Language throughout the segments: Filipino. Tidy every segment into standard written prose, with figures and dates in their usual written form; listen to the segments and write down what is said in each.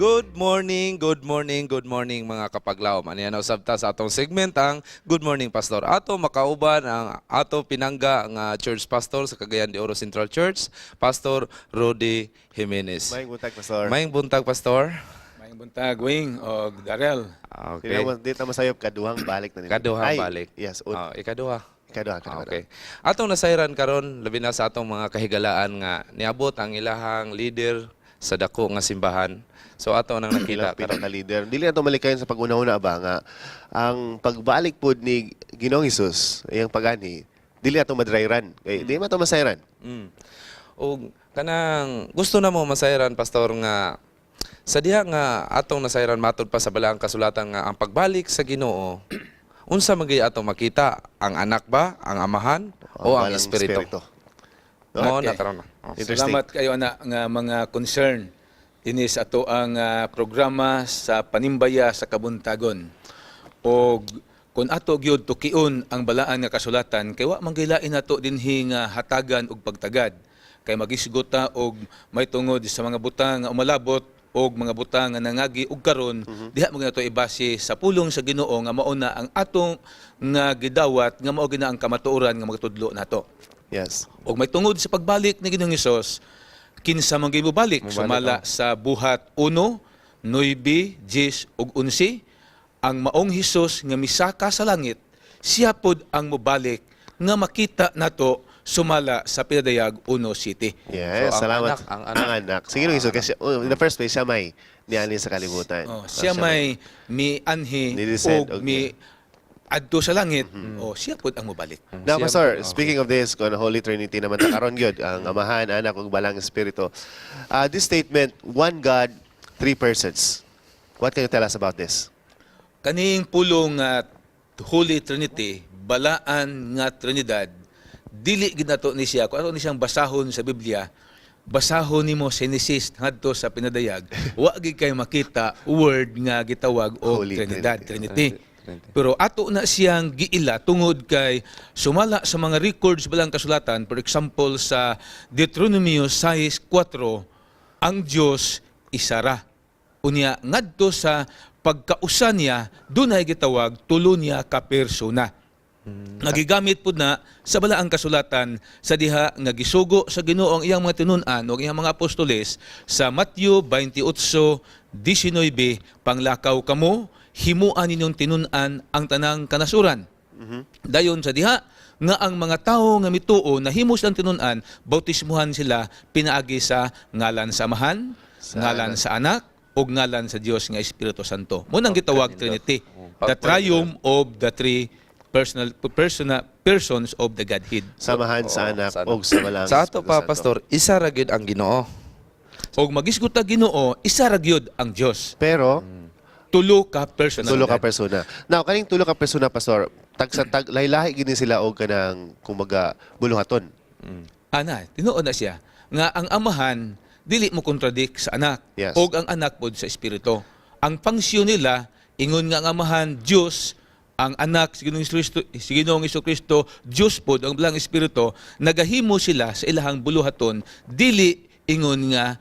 Good morning mga kapaglaom. Ano yan usabta sa atong segment ang Good Morning Pastor. Ato makauban ang ato pinangga nga church pastor sa Cagayan de Oro Central Church, Pastor Rudy Jimenez. Maayong buntag, Pastor. Maayong buntag, Pastor. Maayong buntag, Wing o Darrell. Okay. Dito masayop kaduhang balik na nila. Kaduhang balik. Yes, ikaduha. kaduha. Okay. Atong nasayran karon labi na sa atong mga kahigalaan nga niabot ang ilahang leader sa dako nga simbahan. So ato nang nakita Ilang pinaka-leader. Dili na ito malikayan sa pag-una-una ba nga ang pagbalik po ni Ginoong Hesus, iyang pagani, dili na ito madrayran. Kaya di man ito masayran. O kanang gusto na mo masayran, Pastor, nga sa diha nga atong nasayran matod pa sa balaang kasulatan nga ang pagbalik sa Ginoo unsa magay atong makita, ang anak ba, ang amahan o ang Walang espiritu? Mo Okay. na karon na. Interesting. Salamat kayo na nga mga concern inis ato ang programa sa panimbaya sa kabuntagon. O kung ato gyud tukion ang balaan nga kasulatan kay wa manggilain nato dinhi nga hatagan og pagtagad kay magisgota og may tungod sa mga butang nga umalabot og mga butang nga nangagi og karon diha mo nato ibase sa pulong sa Ginoo nga mao na ang atong nga gidawat nga mao gina ang kamatuoran nga magtudlo nato. Yes. Og may tungod sa pagbalik ni Ginoong Hesus, kinsa man gyud mobalik sumala sa buhat 1, 9, 10 ug 11 ang maong Hesus nga misaka sa langit, siya pod ang mobalik nga makita nato sumala sa pinadayag 1:7. Yes, So, ang salamat. anak, ang Ang anak. Sige nung Hesus, kasi in the first place, siya may niali sa kalibutan. Siya may mianhi Nidescend, og okay. mi adto sa langit, o siya pod ang mobalik. Now, Siya- Pastor, speaking of this, kung Holy Trinity naman ta karon gyud ang Amahan, Anak ug Balang Espiritu. This statement, one God, three persons. What can you tell us about this? Kaning pulong nga Holy Trinity, balaan nga Trinidad, dili gid nato ni siya. Kung ano ni siyang basahon sa Biblia, basahon nimo Genesis ngadto sa pinadayag, wa gid kay makita word nga gitawag og Holy Trinidad, Trinity. Trinity. Pero ato na siyang giila tungod kay sumala sa mga records balang kasulatan, for example sa Deuteronomy 6:4, ang Dios isara. Unya ngadto sa pagkausa niya dunay gitawag tulo niya ka persona. Nagigamit pud na sa balaang kasulatan sa diha nga gisugo sa Ginoo ang iyang mga tinun-an o iyang mga apostoles sa Matthew 28:19, panglakaw kamo, himuan ninyong tinun-an ang tanang kanasuran. Dayon sa diha nga ang mga tawo nga mituo na himo silang tinun-an, bautismuhan sila pinaagi sa ngalan sa Amahan, ngalan sa Anak, o ngalan sa Dios nga Espiritu Santo. Mo nang gitawag Trinity, the triumph of the three persons of the Godhead. Samahan sa anak sa o sa Balang Sa ato Espiritu pa, Santo. Pastor, isa ra gyud ang Ginoo. Og magisgot ta Ginoo, isa ra gyud ang Dios. Pero, Tulo ka personalidad. tulo ka persona. Now, kaning tulo ka persona, Pastor, tag lahi-lahi gini sila og kanang kumbaga buluhaton. Ana, tinuod na siya nga ang Amahan dili mo kontradik sa Anak, Yes. og ang Anak pod sa Espiritu. Ang funksyon nila ingon nga ang Amahan Dios, ang Anak si Ginoong Jesucristo Dios pod ang Balang Espiritu, nagahimo sila sa ilahang buluhaton, dili ingon nga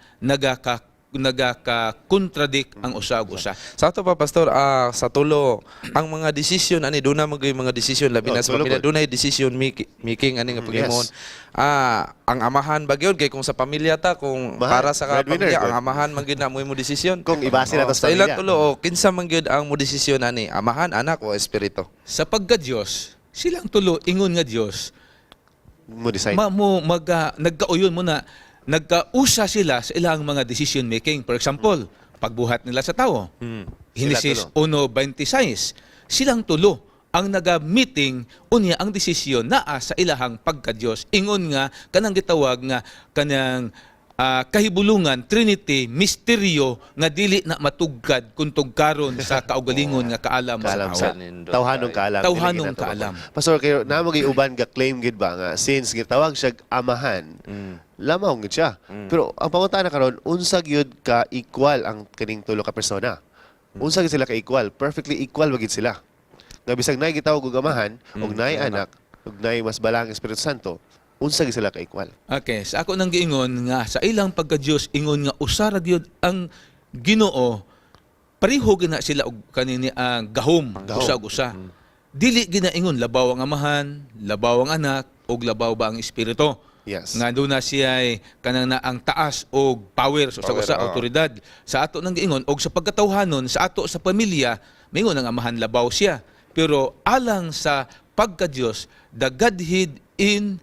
nagaka-contradict ang usa ug usa. Sa ato pa, Pastor, sa tulo, ang mga desisyon ani doon na magay mga desisyon labi na sa tulo pamilya, po. doon ay decision making ani nga pagimon. Yes. Ang amahan ba gyud kay kung sa pamilya ta, kung Mahal. para sa Breadwinner, pamilya, good. ang amahan man gyud na mo desisyon. Kung ibase na to sa sa ilang pamilya. tulo, kinsa man gyud ang mo desisyon ani, amahan, anak o espiritu. Sa pagka-Dios, silang tulo ingon nga Dios, Mo decide. nagkauyon mo na nagkausa sila sa ilang mga decision making. For example, pagbuhat nila sa tao. Genesis Sila 1:26. Silang tulo ang naga-meeting unya ang desisyon naa sa ilahang pagka-Dios. Ingon nga kanang gitawag nga kanang kahibulungan, Trinity, misteryo nga dili na matugkad kung tugkaron sa kaugalingon nga kaalam Kaalam sa sa tao. tawhanong kaalam. Tawhanong Dili kita kaalam. Pastor, kayo namo gi uban ga claim gid ba nga since gitawag siya amahan, lamaw gid siya. Pero ang pangutana karon, unsa gyud ka equal ang kining tulo ka persona? Unsa gid sila ka equal? Perfectly equal ba gid sila? Nga bisag nay gitawag og amahan, og nay anak, og nay mas balang Espiritu Santo, unsa gid sila ka equal? Okay, sa ako nang giingon nga sa ilang pagka-Dios ingon nga usa ra gyud ang Ginoo, pareho gina sila og kanini ang gahom, gahom. usa-usa. Dili ginaingon labaw ang amahan, labaw ang anak, og labaw ba ang espiritu. Yes. Nga doon na siya ay kanang na ang taas o power so Power, sa oo. autoridad. Sa ato nang giingon og sa pagkatawhanon sa ato sa pamilya, mingon ang amahan labaw siya. Pero alang sa pagka-Dios, the Godhead in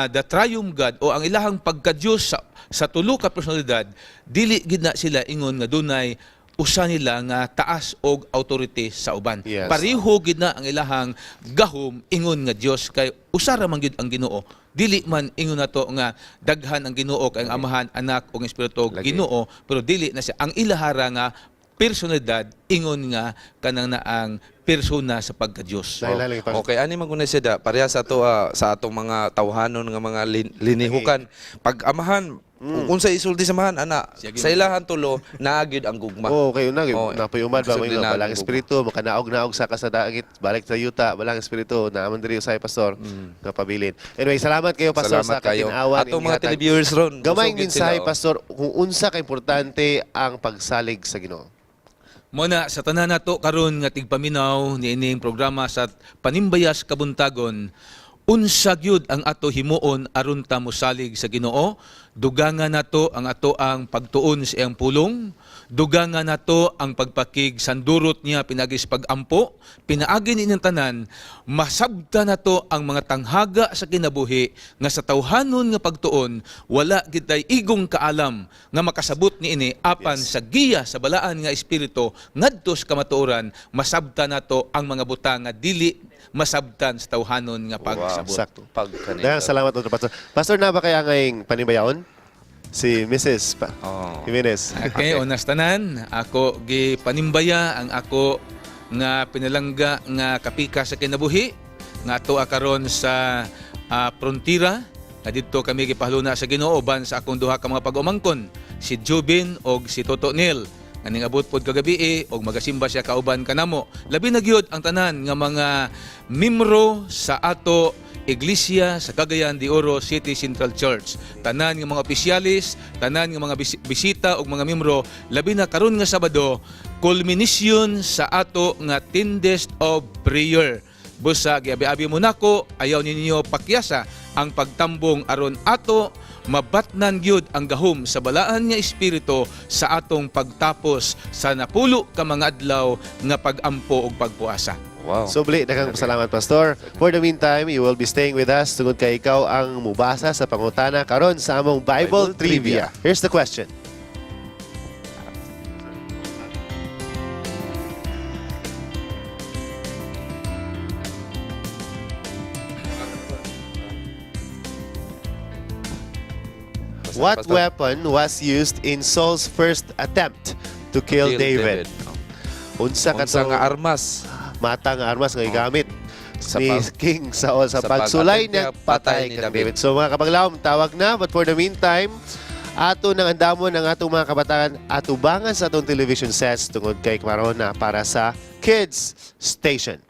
the Triune God o ang ilahang pagka-Dios sa tulo ka personalidad, dili gid na sila ingon nga dunay usa nila nga taas og authority sa uban. Yes. Pareho gid na ang ilahang gahom ingon nga Dios kay usa ra man gid ang Ginoo. Dili man ingon nato nga daghan ang Ginoo kay ang amahan, anak ug espiritu Lagi. Ginoo, pero dili na siya ang ilahara nga personalidad ingon nga kanang na ang persona sa pagka-Dios. Dahil halang ipag- Okay, ani maguna siya da, pareha sa ato sa atong mga tawhanon nga mga linihukan. Pag amahan, unsa isulti sa amahan ana, Sige. sa ilahan tulo naagid ang gugma. Oo, kayo na. Oo. Napayumad ba? Sugdi May na balang ang espiritu, makanaog-naog sa kasadagit, balik sa yuta, balang espiritu, naaman diri usay pastor, nga pabilin. Anyway, salamat kayo, pastor, Salamat sa kayo. katinawan. Ato mga televiewers ron. Gamay busog gid mensahe, sila, oh. pastor, kung unsa ka importante ang pagsalig sa Ginoo. Muna sa tanan nato karon nga tigpaminaw niining programa sa Panimbayas Kabuntagon, unsa gyud ang ato himuon aron ta mosalig sa Ginoo, dugangan nato ang ato ang pagtuon sa iyang pulong, dugangan nato ang pagpakig sandurot niya pinagis pagampo, pinaagi ninyong tanan, masabta nato ang mga tanghaga sa kinabuhi nga sa tawhanon nga pagtuon wala gitay igong kaalam nga makasabot niini apan sa giya sa balaan nga espiritu ngadto sa kamatuoran, masabta nato ang mga butang nga dili masabtan sa tawhanon nga pagsabot. Sakto. Pagkanita. Daghang salamat, Dr. Pastor. Pastor, na ba kaya ngayong panimbayaon? Si Mrs. Oh. Jimenez. Okay, unas tanan, ako gi panimbaya ang ako nga pinalangga nga kapika sa kinabuhi nga ato karon sa frontira nga didto kami gipahluna sa Ginoo uban sa akong duha ka mga pag-umangkon, si Jubin og si Toto Neil. Nga abot pod kagabi og magasimba siya kauban kanamo. Labi na gyud ang tanan nga mga miyembro sa ato Iglesia sa Cagayan de Oro City Central Church. Tanan nga mga opisyalis, tanan nga mga bisita ug mga miyembro, labi na karon nga Sabado, culmination sa ato nga 10 days of prayer. Busa giabi-abi mo nako, ayaw ninyo pakyasa ang pagtambong aron ato mabatnan gyud ang gahom sa balaan nga espiritu sa atong pagtapos sa napulo ka mga adlaw nga pagampo ug pagpuasa. Wow. Sobli, daghang salamat, Pastor. For the meantime, you will be staying with us tungod kay ikaw ang mubasa sa pangutana karon sa among Bible, Bible Trivia. Trivia. Here's the question. What Pastor. weapon was used in Saul's first attempt to kill David? Unsa Unsa katong nga armas mata nga armas nga gigamit Sa ni pag- King Saul sa sa pagsulay pag-attempt niya niya, patay patay ni kang David. David. So mga kabaglawom, tawag na. But for the meantime, ato nang andamon ang atong mga kabataan atubangan sa atong television sets tungod kay karon na para sa Kids Station.